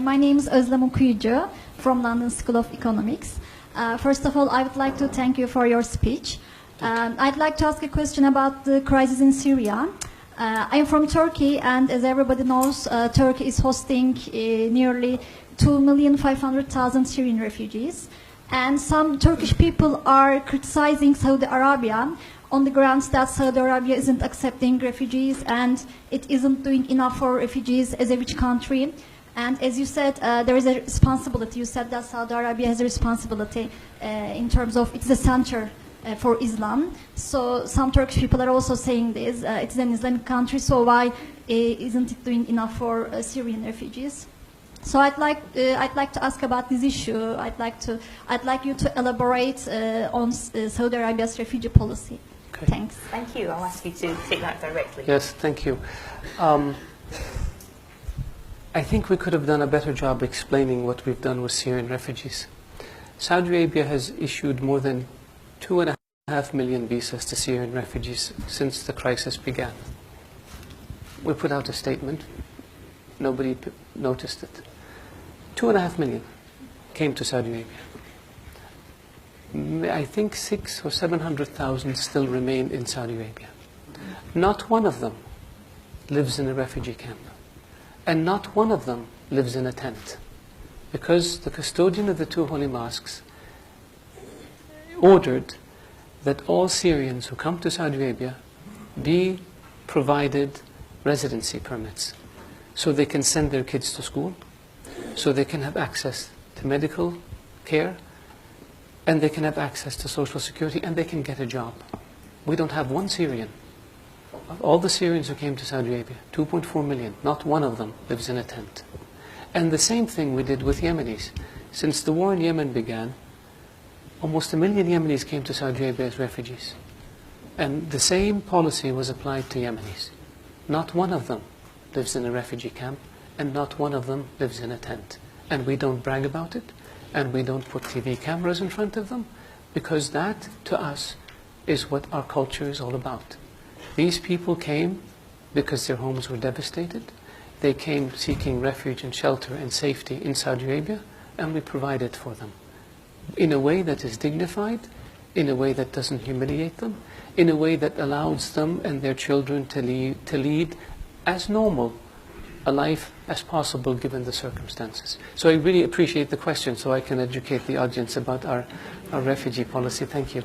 My name is Özlem Okuyucu from London School of Economics. First of all, I would like to thank you for your speech. I'd like to ask a question about the crisis in Syria. I am from Turkey, and as everybody knows, Turkey is hosting nearly 2,500,000 Syrian refugees. And some Turkish people are criticizing Saudi Arabia on the grounds that Saudi Arabia isn't accepting refugees and it isn't doing enough for refugees as a rich country. And as you said, there is a responsibility. You said that Saudi Arabia has a responsibility in terms of it's the center for Islam. So some Turkish people are also saying this. It's an Islamic country, so why isn't it doing enough for Syrian refugees? So I'd like to ask about this issue. I'd like you to elaborate on Saudi Arabia's refugee policy. Okay. Thanks. Thank you. I'll ask you to take that directly. Yes, thank you. I think we could have done a better job explaining what we've done with Syrian refugees. Saudi Arabia has issued more than 2.5 million visas to Syrian refugees since the crisis began. We put out a statement. Nobody noticed it. 2.5 million came to Saudi Arabia. I think 600,000 or 700,000 still remain in Saudi Arabia. Not one of them lives in a refugee camp. And not one of them lives in a tent. Because the custodian of the two holy mosques ordered that all Syrians who come to Saudi Arabia be provided residency permits so they can send their kids to school, so they can have access to medical care, and they can have access to social security, and they can get a job. We don't have one Syrian. Of all the Syrians who came to Saudi Arabia, 2.4 million, not one of them lives in a tent. And the same thing we did with Yemenis. Since the war in Yemen began, almost 1 million Yemenis came to Saudi Arabia as refugees. And the same policy was applied to Yemenis. Not one of them lives in a refugee camp, and not one of them lives in a tent. And we don't brag about it, and we don't put TV cameras in front of them, because that, to us, is what our culture is all about. These people came because their homes were devastated. They came seeking refuge and shelter and safety in Saudi Arabia, and we provided for them in a way that is dignified, in a way that doesn't humiliate them, in a way that allows them and their children to lead as normal a life as possible given the circumstances. So I really appreciate the question, so I can educate the audience about our refugee policy. Thank you.